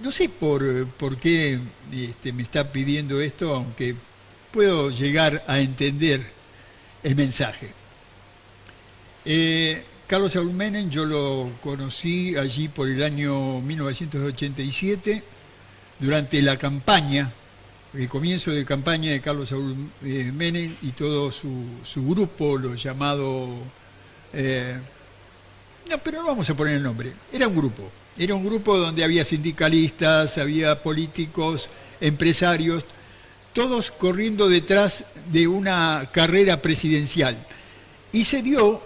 No sé por qué me está pidiendo esto, aunque puedo llegar a entender el mensaje. Carlos Saúl Menem yo lo conocí allí por el año 1987, durante la campaña, el comienzo de campaña de Carlos Saúl Menem y todo su grupo, lo llamado... eh, no, pero no vamos a poner el nombre. Era un grupo donde había sindicalistas, había políticos, empresarios, todos corriendo detrás de una carrera presidencial. Y se dio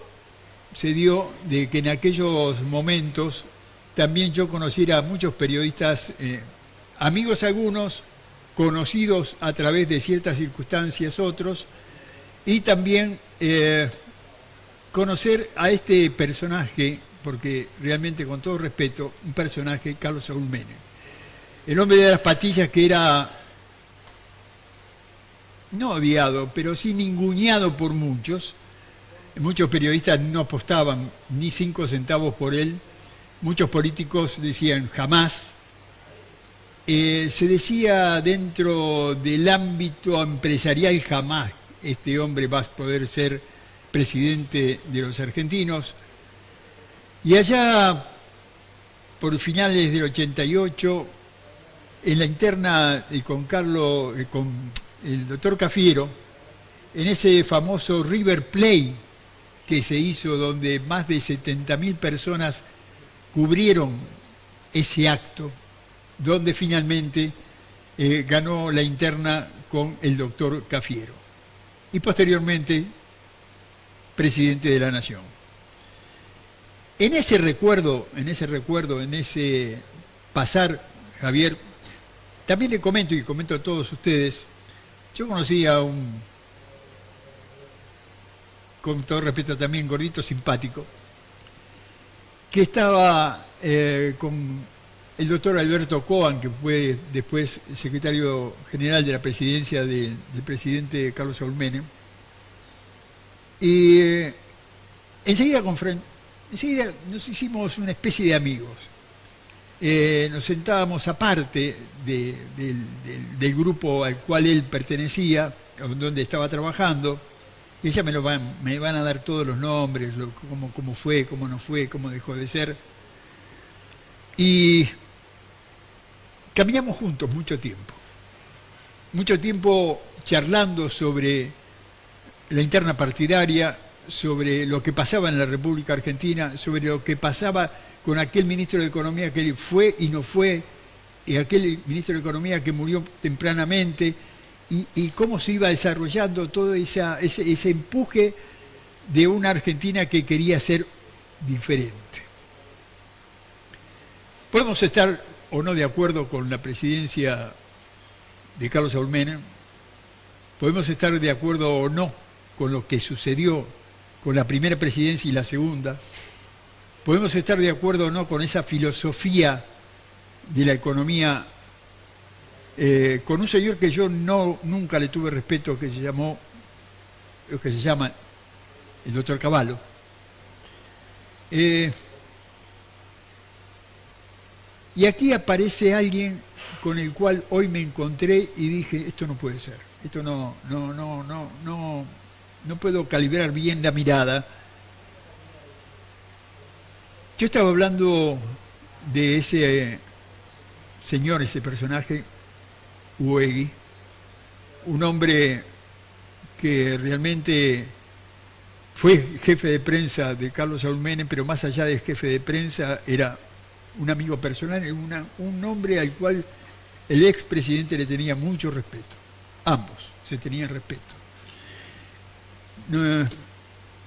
de que en aquellos momentos también yo conociera a muchos periodistas, amigos algunos, conocidos a través de ciertas circunstancias otros, y también conocer a este personaje, porque realmente con todo respeto, un personaje, Carlos Saúl Menem. El hombre de las patillas que era no odiado, pero sí ninguneado por muchos. Muchos periodistas no apostaban ni 5 centavos por él. Muchos políticos decían jamás. Se decía dentro del ámbito empresarial jamás este hombre va a poder ser presidente de los argentinos. Y allá, por finales del 88, en la interna con el doctor Cafiero, en ese famoso River Play que se hizo, donde más de 70.000 personas cubrieron ese acto, donde finalmente ganó la interna con el doctor Cafiero. Y posteriormente, presidente de la Nación. En ese recuerdo, en ese pasar, Javier, también le comento y comento a todos ustedes, yo conocí a un, con todo respeto también, gordito simpático, que estaba con el doctor Alberto Coan, que fue después secretario general de la presidencia del presidente Carlos Saúl Menem. Y enseguida nos hicimos una especie de amigos. Nos sentábamos aparte del grupo al cual él pertenecía, donde estaba trabajando. Y ella me van a dar todos los nombres, cómo fue, cómo no fue, cómo dejó de ser. Y caminamos juntos mucho tiempo charlando sobre la interna partidaria, sobre lo que pasaba en la República Argentina, sobre lo que pasaba con aquel ministro de Economía que fue y no fue, y aquel ministro de Economía que murió tempranamente, y cómo se iba desarrollando todo ese empuje de una Argentina que quería ser diferente. Podemos estar o no de acuerdo con la presidencia de Carlos Saúl Menem, podemos estar de acuerdo o no con lo que sucedió con la primera presidencia y la segunda, podemos estar de acuerdo o no con esa filosofía de la economía, con un señor que yo nunca le tuve respeto, que se llama el doctor Cavallo. Y aquí aparece alguien con el cual hoy me encontré y dije, esto no puede ser, esto no puedo calibrar bien la mirada. Yo estaba hablando de ese señor, ese personaje, Uegui, un hombre que realmente fue jefe de prensa de Carlos Saúl Menem, pero más allá de jefe de prensa era un amigo personal, un hombre al cual el expresidente le tenía mucho respeto. Ambos se tenían respeto.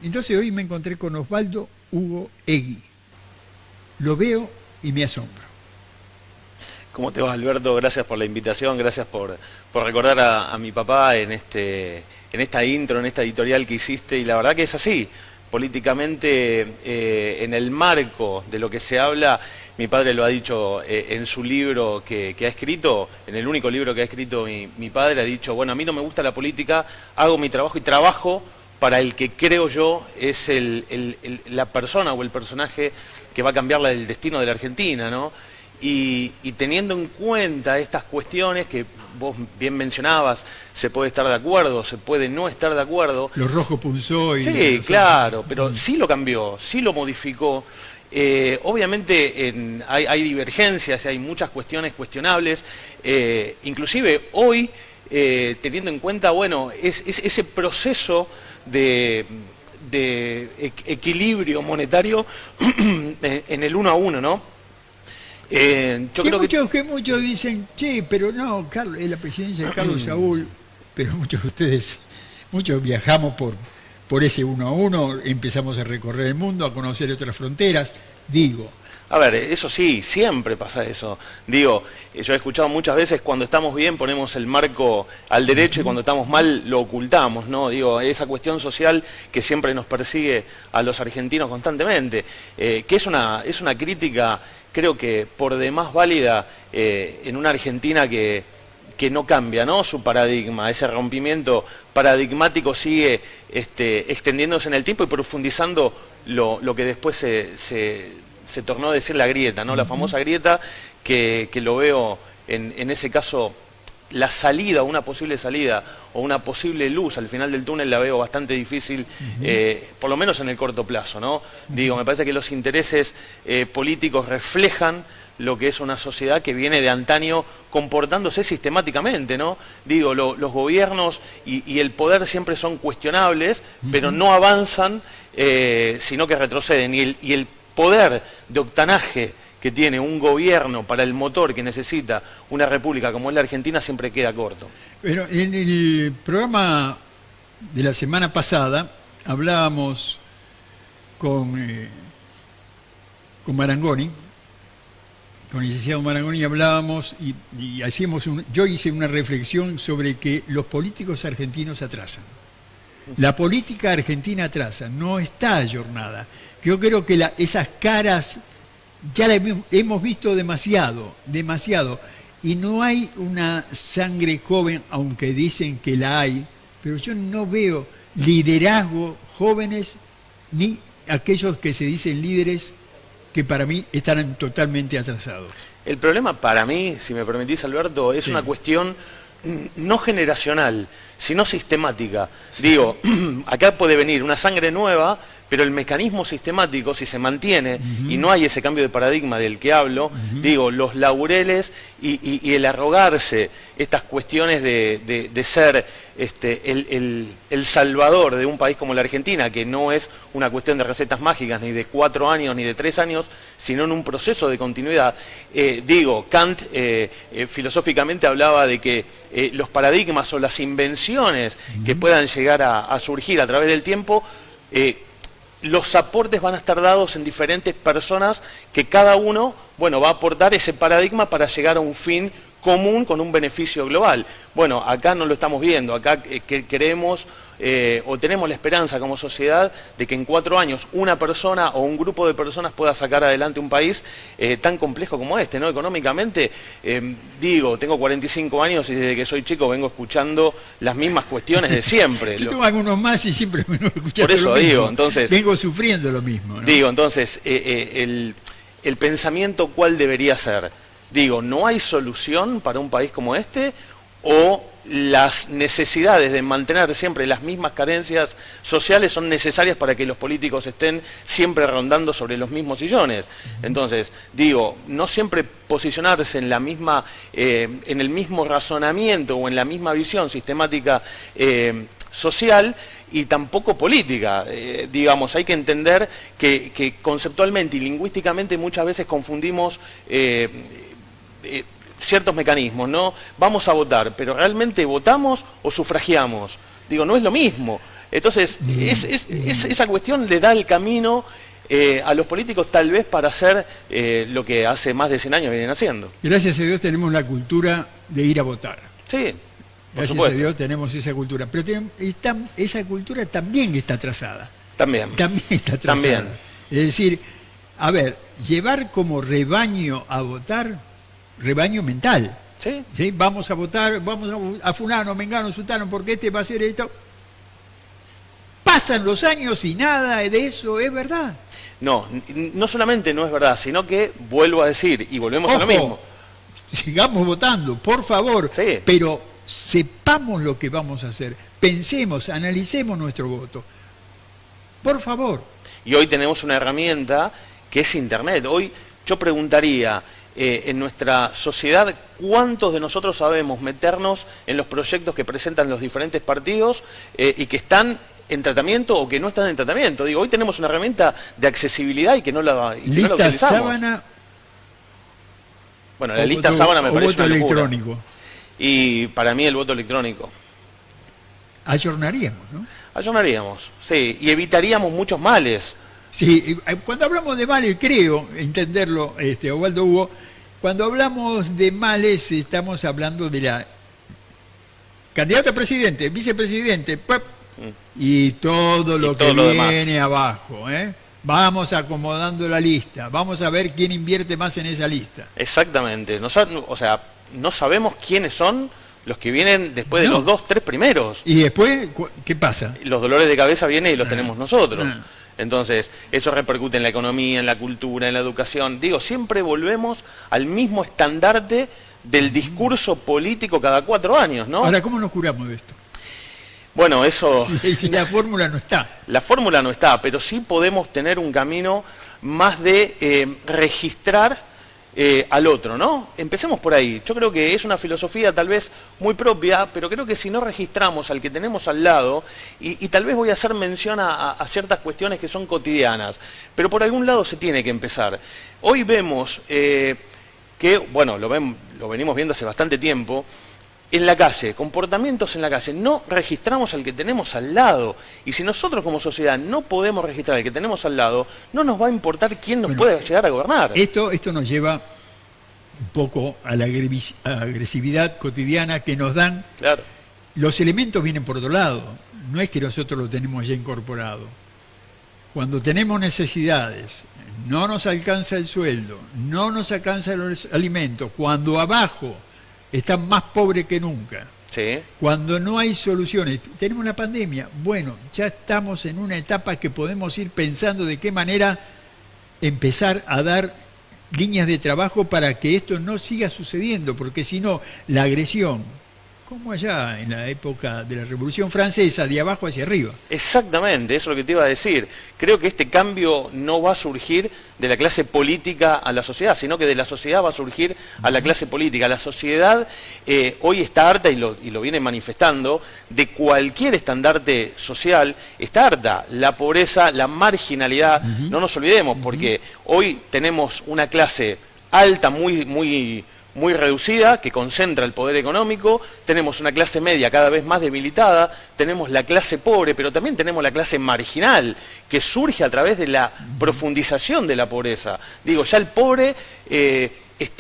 Entonces hoy me encontré con Osvaldo Hugo Egui. Lo veo y me asombro. ¿Cómo te va, Alberto? Gracias por la invitación, gracias por recordar a mi papá en esta intro, en esta editorial que hiciste, y la verdad que es así. Políticamente, en el marco de lo que se habla, mi padre lo ha dicho en su libro que ha escrito, en el único libro que ha escrito mi padre, ha dicho, bueno, a mí no me gusta la política, hago mi trabajo y trabajo para el que creo yo es la persona o el personaje que va a cambiar el destino de la Argentina, ¿no? y teniendo en cuenta estas cuestiones que vos bien mencionabas, se puede estar de acuerdo, se puede no estar de acuerdo. Los rojos punzó y... Sí, claro, pero sí lo cambió, sí lo modificó. Obviamente hay divergencias, hay muchas cuestiones cuestionables, inclusive hoy, teniendo en cuenta, bueno, ese proceso de equilibrio monetario en el 1 a 1, ¿no? Yo creo que muchos dicen, che, pero no, Carlos, es la presidencia de Carlos Saúl, pero muchos de ustedes, muchos viajamos por ese 1 a 1, empezamos a recorrer el mundo, a conocer otras fronteras, digo. A ver, eso sí, siempre pasa eso. Digo, yo he escuchado muchas veces, cuando estamos bien ponemos el marco al derecho y cuando estamos mal lo ocultamos, ¿no? Digo, esa cuestión social que siempre nos persigue a los argentinos constantemente, que es una crítica, creo que por demás válida en una Argentina que no cambia, ¿no? Su paradigma, ese rompimiento paradigmático sigue extendiéndose en el tiempo y profundizando lo que después se tornó a decir la grieta, ¿no? La famosa grieta que lo veo en ese caso, la salida, una posible salida o una posible luz al final del túnel la veo bastante difícil, por lo menos en el corto plazo, ¿no? Digo, me parece que los intereses políticos reflejan lo que es una sociedad que viene de antaño comportándose sistemáticamente, ¿no? Digo, los gobiernos y el poder siempre son cuestionables, pero no avanzan, sino que retroceden. Y el poder de octanaje que tiene un gobierno para el motor que necesita una república como es la Argentina siempre queda corto. Pero en el programa de la semana pasada hablábamos con Marangoni, con el licenciado Marangoni, hablábamos y hacíamos yo hice una reflexión sobre que los políticos argentinos atrasan. La política argentina atrasa, no está ayornada. Yo creo que esas caras ya las hemos visto demasiado, y no hay una sangre joven, aunque dicen que la hay, pero yo no veo liderazgo jóvenes, ni aquellos que se dicen líderes, que para mí están totalmente atrasados. El problema para mí, si me permitís, Alberto, es una cuestión no generacional, sino sistemática. Digo, acá puede venir una sangre nueva, pero el mecanismo sistemático, si se mantiene y no hay ese cambio de paradigma del que hablo, digo, los laureles y el arrogarse estas cuestiones de ser el salvador de un país como la Argentina, que no es una cuestión de recetas mágicas, ni de 4 años, ni de 3 años, sino en un proceso de continuidad. Digo, Kant filosóficamente hablaba de que los paradigmas o las invenciones que puedan llegar a surgir a través del tiempo, los aportes van a estar dados en diferentes personas que cada uno, bueno, va a aportar ese paradigma para llegar a un fin común con un beneficio global. Bueno, acá no lo estamos viendo, acá queremos o tenemos la esperanza como sociedad de que en 4 años una persona o un grupo de personas pueda sacar adelante un país tan complejo como este, ¿no? Económicamente, digo, tengo 45 años y desde que soy chico vengo escuchando las mismas cuestiones de siempre. Yo tengo algunos más y siempre vengo escuchando. Por eso lo mismo. Digo, entonces... Vengo sufriendo lo mismo, ¿no? Digo, entonces, el pensamiento, ¿cuál debería ser? Digo, ¿no hay solución para un país como este? ¿O las necesidades de mantener siempre las mismas carencias sociales son necesarias para que los políticos estén siempre rondando sobre los mismos sillones? Entonces, digo, no siempre posicionarse en la misma, en el mismo razonamiento o en la misma visión sistemática social y tampoco política. Digamos, hay que entender que conceptualmente y lingüísticamente muchas veces confundimos ciertos mecanismos, ¿no? Vamos a votar, pero ¿realmente votamos o sufragiamos? Digo, no es lo mismo. Entonces, esa cuestión le da el camino a los políticos tal vez para hacer lo que hace más de 100 años vienen haciendo. Gracias a Dios tenemos la cultura de ir a votar. Sí, por Gracias supuesto. a Dios tenemos esa cultura. Pero esa cultura también está atrasada. También. También está atrasada. También. Es decir, a ver, llevar como rebaño a votar, rebaño mental. Sí. ¿Sí? Vamos a votar, vamos a fulano, mengano, sultano, porque este va a hacer esto. pasan los años y nada de eso es verdad. No, no solamente no es verdad, sino que, vuelvo a decir, y volvemos a lo Ojo, mismo. sigamos votando, por favor, Sí. pero sepamos lo que vamos a hacer, pensemos, analicemos nuestro voto. Por favor. Y hoy tenemos una herramienta que es Internet. Hoy yo preguntaría, en nuestra sociedad, ¿cuántos de nosotros sabemos meternos en los proyectos que presentan los diferentes partidos y que están en tratamiento o que no están en tratamiento? Digo, hoy tenemos una herramienta de accesibilidad y que no la Lista utilizamos. sábana. Bueno, la lista sábana me parece voto una locura. electrónico. Y para mí el voto electrónico. Ayornaríamos, ¿no? Ayunaríamos, sí, y evitaríamos muchos males. Sí, cuando hablamos de males, creo entenderlo, Osvaldo Hugo, cuando hablamos de males estamos hablando de la candidato a presidente, vicepresidente, y todo lo que viene abajo, ¿eh? Vamos acomodando la lista, vamos a ver quién invierte más en esa lista. Exactamente, o sea, no sabemos quiénes son los que vienen después de los 2, 3 primeros. Y después, ¿qué pasa? Los dolores de cabeza vienen y los tenemos nosotros. Entonces, eso repercute en la economía, en la cultura, en la educación. Digo, siempre volvemos al mismo estandarte del discurso político cada 4 años, ¿no? Ahora, ¿cómo nos curamos de esto? Bueno, eso... Si la fórmula no está. La fórmula no está, pero sí podemos tener un camino más de registrar al otro, ¿no? Empecemos por ahí. Yo creo que es una filosofía tal vez muy propia, pero creo que si no registramos al que tenemos al lado, y tal vez voy a hacer mención a ciertas cuestiones que son cotidianas, pero por algún lado se tiene que empezar. Hoy vemos que, bueno, lo venimos viendo hace bastante tiempo, en la calle, comportamientos en la calle, no registramos al que tenemos al lado. Y si nosotros como sociedad no podemos registrar al que tenemos al lado, no nos va a importar quién nos puede llegar a gobernar. Esto nos lleva un poco a la agresividad cotidiana que nos dan. Claro. Los elementos vienen por otro lado, no es que nosotros lo tenemos ya incorporado. Cuando tenemos necesidades, no nos alcanza el sueldo, no nos alcanzan los alimentos, cuando abajo están más pobres que nunca. Sí. Cuando no hay soluciones, tenemos una pandemia, bueno, ya estamos en una etapa que podemos ir pensando de qué manera empezar a dar líneas de trabajo para que esto no siga sucediendo, porque si no, la agresión, como allá en la época de la Revolución Francesa, de abajo hacia arriba. Exactamente, eso es lo que te iba a decir. Creo que este cambio no va a surgir de la clase política a la sociedad, sino que de la sociedad va a surgir a la clase política. La sociedad hoy está harta, y lo viene manifestando, de cualquier estandarte social, está harta. La pobreza, la marginalidad, no nos olvidemos, porque hoy tenemos una clase alta, muy reducida, que concentra el poder económico, tenemos una clase media cada vez más debilitada, tenemos la clase pobre, pero también tenemos la clase marginal, que surge a través de la profundización de la pobreza. Digo, ya el pobre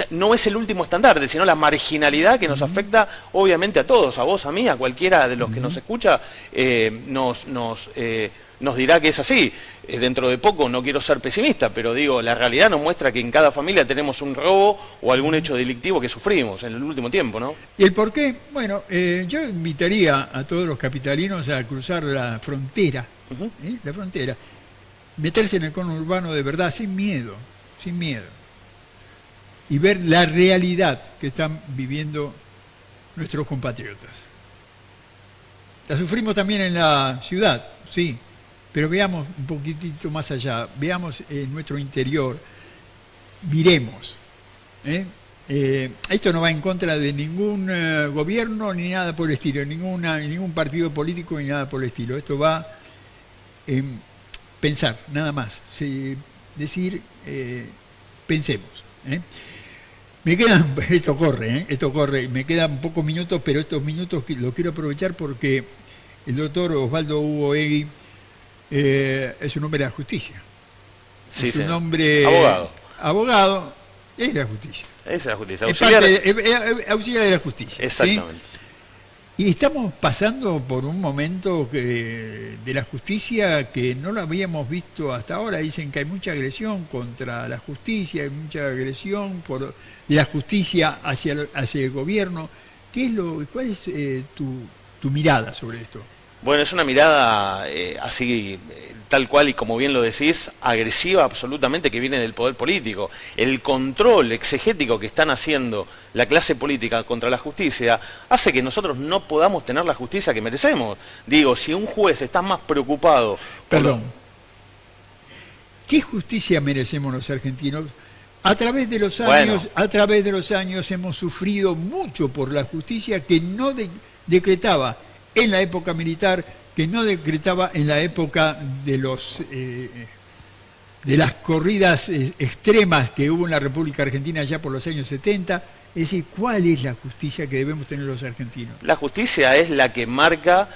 no es el último estandarte, sino la marginalidad que nos afecta obviamente a todos, a vos, a mí, a cualquiera de los que nos escucha, nos dirá que es así. Dentro de poco, no quiero ser pesimista, pero digo, la realidad nos muestra que en cada familia tenemos un robo o algún hecho delictivo que sufrimos en el último tiempo, ¿no? ¿Y el por qué? Bueno, yo invitaría a todos los capitalinos a cruzar la frontera, la frontera, meterse en el conurbano de verdad, sin miedo, y ver la realidad que están viviendo nuestros compatriotas. La sufrimos también en la ciudad, sí, pero veamos un poquitito más allá, veamos en nuestro interior, miremos. Esto no va en contra de ningún gobierno ni nada por el estilo, ningún partido político ni nada por el estilo. Esto va en pensar, nada más. Decir, pensemos. Me quedan, esto corre, me quedan pocos minutos, pero estos minutos los quiero aprovechar porque el doctor Osvaldo Hugo Egui es un hombre de la justicia. Sí, es un hombre abogado, es de la justicia. Es de la justicia, auxiliar de la justicia. Exactamente. ¿Sí? Y estamos pasando por un momento de la justicia que no lo habíamos visto hasta ahora. Dicen que hay mucha agresión contra la justicia, hay mucha agresión de la justicia hacia el gobierno. ¿Cuál es tu mirada sobre esto? Bueno, es una mirada así, tal cual y como bien lo decís, agresiva absolutamente, que viene del poder político. El control exegético que están haciendo la clase política contra la justicia hace que nosotros no podamos tener la justicia que merecemos. Digo, si un juez está más preocupado... Perdón. ¿Qué justicia merecemos los argentinos? A través de los años, hemos sufrido mucho por la justicia que no decretaba en la época militar, que no decretaba en la época de las corridas extremas que hubo en la República Argentina ya por los años 70. Es decir, ¿cuál es la justicia que debemos tener los argentinos? La justicia es la que marca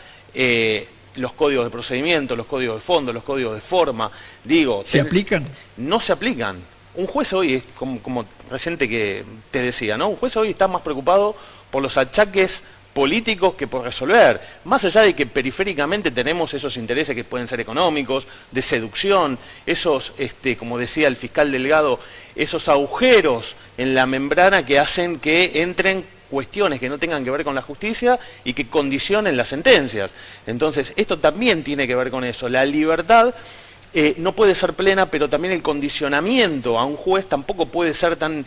los códigos de procedimiento, los códigos de fondo, los códigos de forma. Digo, ¿se aplican? No se aplican. Un juez hoy, es como reciente que te decía, ¿no? Un juez hoy está más preocupado por los achaques políticos que por resolver, más allá de que periféricamente tenemos esos intereses que pueden ser económicos, de seducción, esos, como decía el fiscal Delgado, esos agujeros en la membrana que hacen que entren cuestiones que no tengan que ver con la justicia y que condicionen las sentencias. Entonces, esto también tiene que ver con eso. La libertad no puede ser plena, pero también el condicionamiento a un juez tampoco puede ser tan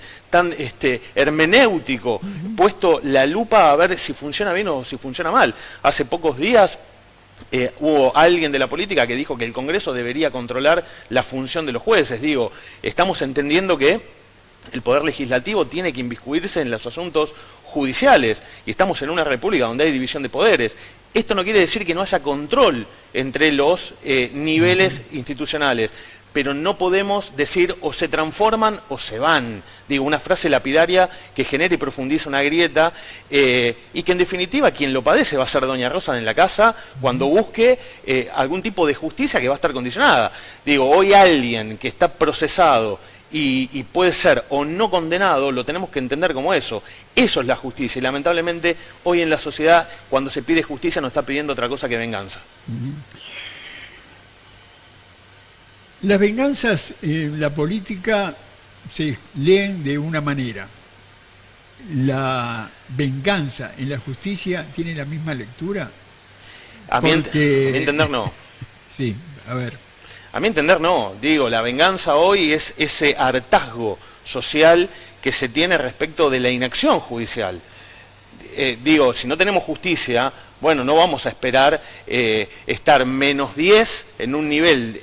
hermenéutico, puesto la lupa a ver si funciona bien o si funciona mal. Hace pocos días hubo alguien de la política que dijo que el Congreso debería controlar la función de los jueces. Digo, estamos entendiendo que el Poder Legislativo tiene que inmiscuirse en los asuntos judiciales y estamos en una república donde hay división de poderes. Esto no quiere decir que no haya control entre los niveles institucionales, pero no podemos decir o se transforman o se van. Digo, una frase lapidaria que genera y profundiza una grieta y que en definitiva quien lo padece va a ser doña Rosa en la casa cuando busque algún tipo de justicia que va a estar condicionada. Digo, hoy alguien que está procesado y puede ser o no condenado, lo tenemos que entender como eso. Eso es la justicia y lamentablemente hoy en la sociedad cuando se pide justicia no está pidiendo otra cosa que venganza. Las venganzas en la política se leen de una manera. ¿La venganza en la justicia tiene la misma lectura? A mi entender no. Sí, a ver. A mi entender no, digo, la venganza hoy es ese hartazgo social que se tiene respecto de la inacción judicial. Digo, si no tenemos justicia, bueno, no vamos a esperar estar -10 en un nivel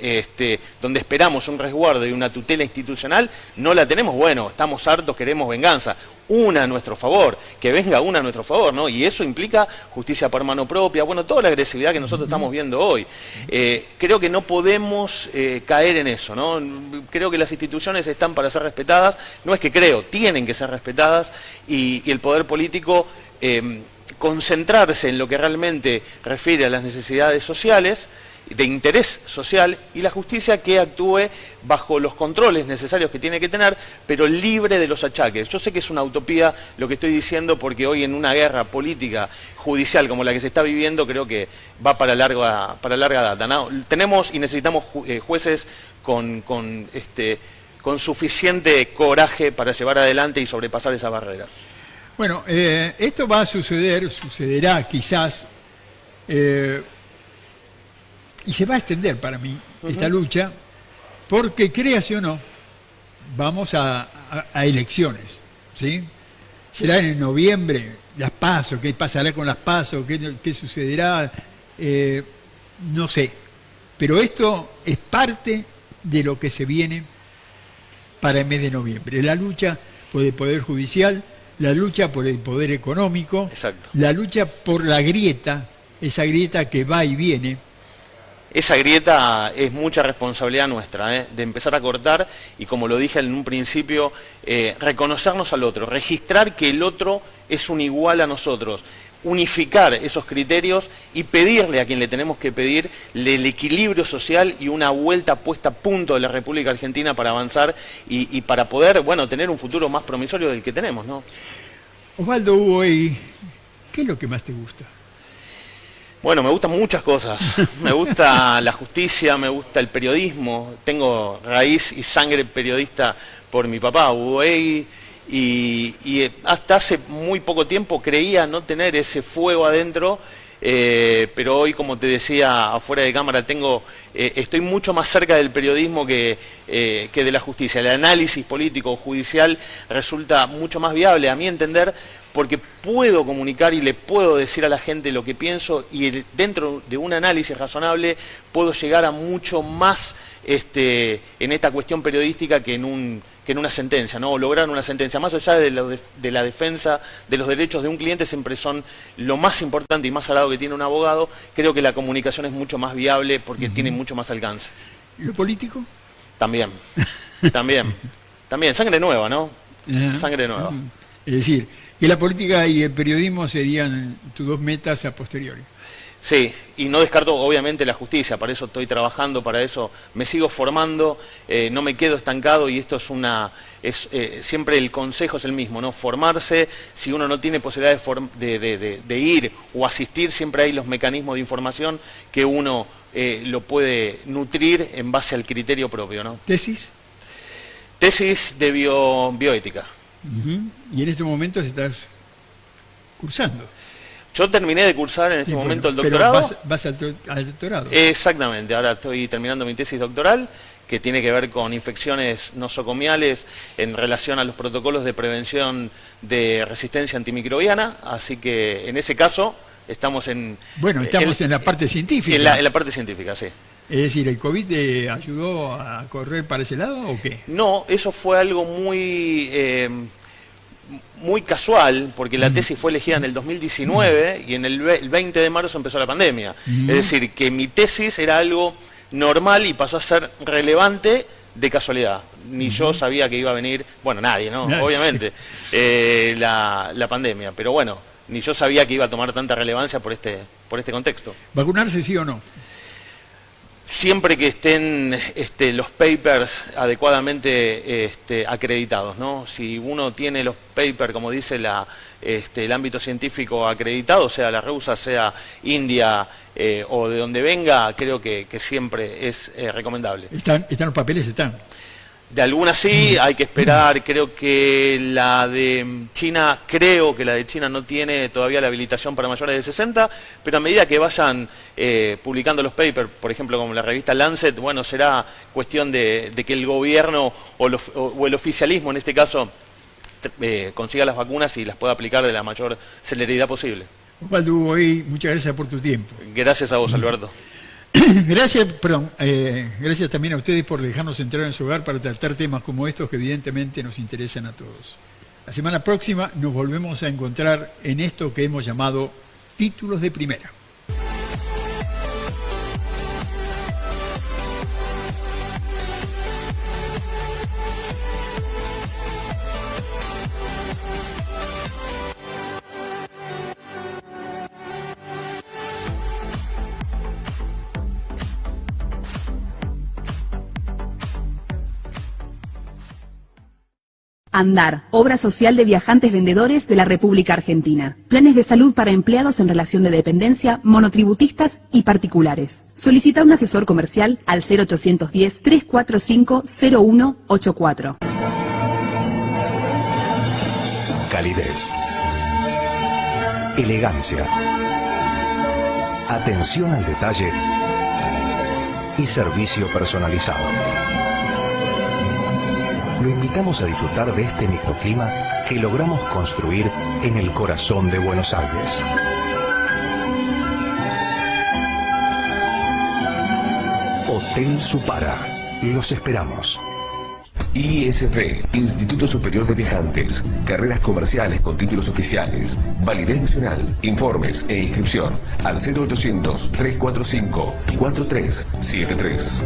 donde esperamos un resguardo y una tutela institucional, no la tenemos, bueno, estamos hartos, queremos venganza. Una a nuestro favor, que venga una a nuestro favor, ¿no? Y eso implica justicia por mano propia, bueno, toda la agresividad que nosotros estamos viendo hoy. Creo que no podemos caer en eso, ¿no? Creo que las instituciones están para ser respetadas, no es que creo, tienen que ser respetadas y el poder político concentrarse en lo que realmente refiere a las necesidades sociales, de interés social, y la justicia que actúe bajo los controles necesarios que tiene que tener, pero libre de los achaques. Yo sé que es una utopía lo que estoy diciendo porque hoy en una guerra política judicial como la que se está viviendo creo que va para larga data, ¿no? Tenemos y necesitamos jueces con suficiente coraje para llevar adelante y sobrepasar esas barreras. Bueno, esto va a sucederá quizás, y se va a extender para mí esta lucha, porque créase o no, vamos a elecciones, ¿sí? Será en noviembre, las PASO, ¿qué pasará con las PASO? ¿Qué sucederá? No sé, pero esto es parte de lo que se viene para el mes de noviembre. La lucha por el Poder Judicial, la lucha por el poder económico, exacto, la lucha por la grieta, esa grieta que va y viene. Esa grieta es mucha responsabilidad nuestra, de empezar a cortar y, como lo dije en un principio, reconocernos al otro, registrar que el otro es un igual a nosotros, unificar esos criterios y pedirle a quien le tenemos que pedir el equilibrio social y una vuelta puesta a punto de la República Argentina para avanzar y para poder, bueno, tener un futuro más promisorio del que tenemos, ¿no? Osvaldo Uboegui, ¿qué es lo que más te gusta? Bueno, me gustan muchas cosas. Me gusta la justicia, me gusta el periodismo. Tengo raíz y sangre periodista por mi papá, Uboegui, y hasta hace muy poco tiempo creía no tener ese fuego adentro pero hoy, como te decía afuera de cámara, estoy mucho más cerca del periodismo que de la justicia. El análisis político o judicial resulta mucho más viable, a mi entender, porque puedo comunicar y le puedo decir a la gente lo que pienso, y dentro de un análisis razonable puedo llegar a mucho más en esta cuestión periodística que en una sentencia, ¿no? O lograr una sentencia. Más allá de la defensa de los derechos de un cliente, siempre son lo más importante y más sagrado que tiene un abogado. Creo que la comunicación es mucho más viable porque tiene mucho más alcance. ¿Lo político? También. Sangre nueva, ¿no? Sangre nueva. Es decir, que la política y el periodismo serían tus dos metas a posteriori. Sí, y no descarto obviamente la justicia, para eso estoy trabajando, para eso me sigo formando, no me quedo estancado, y esto siempre el consejo es el mismo, ¿no? Formarse. Si uno no tiene posibilidad de ir o asistir, siempre hay los mecanismos de información que uno lo puede nutrir en base al criterio propio, ¿no? ¿Tesis? Tesis de bioética. Y en estos momentos estás cursando. Yo terminé de cursar en este momento el doctorado. Pero vas al doctorado. Exactamente, ahora estoy terminando mi tesis doctoral, que tiene que ver con infecciones nosocomiales en relación a los protocolos de prevención de resistencia antimicrobiana, así que en ese caso estamos en... Bueno, estamos en la parte científica. En la parte científica, sí. Es decir, ¿el COVID te ayudó a correr para ese lado o qué? No, eso fue algo muy casual, porque la tesis fue elegida en el 2019 y en el 20 de marzo empezó la pandemia. Es decir, que mi tesis era algo normal y pasó a ser relevante de casualidad. Ni yo sabía que iba a venir, bueno, nadie, ¿no? Obviamente, la pandemia, pero bueno, ni yo sabía que iba a tomar tanta relevancia por este contexto. ¿Vacunarse sí o no? Siempre que estén los papers adecuadamente acreditados, ¿no? Si uno tiene los papers, como dice el ámbito científico, acreditado, sea la RUSA, sea India o de donde venga, creo que siempre es recomendable. ¿Están los papeles? ¿Están? De algunas sí, hay que esperar. Creo que la de China no tiene todavía la habilitación para mayores de 60, pero a medida que vayan publicando los papers, por ejemplo, como la revista Lancet, bueno, será cuestión de que el gobierno o el oficialismo, en este caso, consiga las vacunas y las pueda aplicar de la mayor celeridad posible. Osvaldo Hugo, muchas gracias por tu tiempo. Gracias a vos, Alberto. Gracias también a ustedes por dejarnos entrar en su hogar para tratar temas como estos que evidentemente nos interesan a todos. La semana próxima nos volvemos a encontrar en esto que hemos llamado Títulos de Primera. Andar, obra social de viajantes vendedores de la República Argentina. Planes de salud para empleados en relación de dependencia, monotributistas y particulares. Solicita un asesor comercial al 0810-345-0184. Calidez. Elegancia. Atención al detalle y servicio personalizado. Lo invitamos a disfrutar de este microclima que logramos construir en el corazón de Buenos Aires. Hotel Supara. Los esperamos. ISF, Instituto Superior de Viajantes. Carreras comerciales con títulos oficiales. Validez nacional. Informes e inscripción al 0800-345-4373.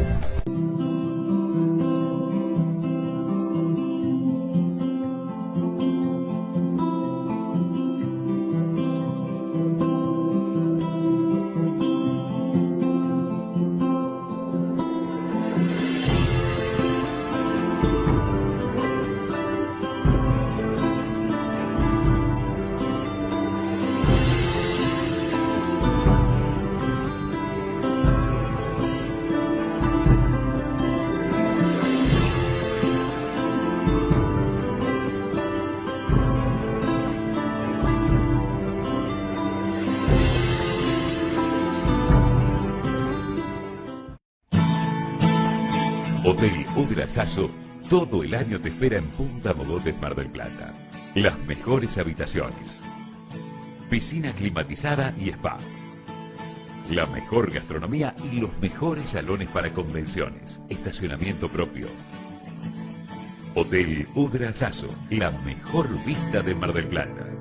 Hotel Udra Sasso todo el año te espera en Punta Mogotes, Mar del Plata. Las mejores habitaciones, piscina climatizada y spa, la mejor gastronomía y los mejores salones para convenciones, estacionamiento propio. Hotel Udra Sasso, la mejor vista de Mar del Plata.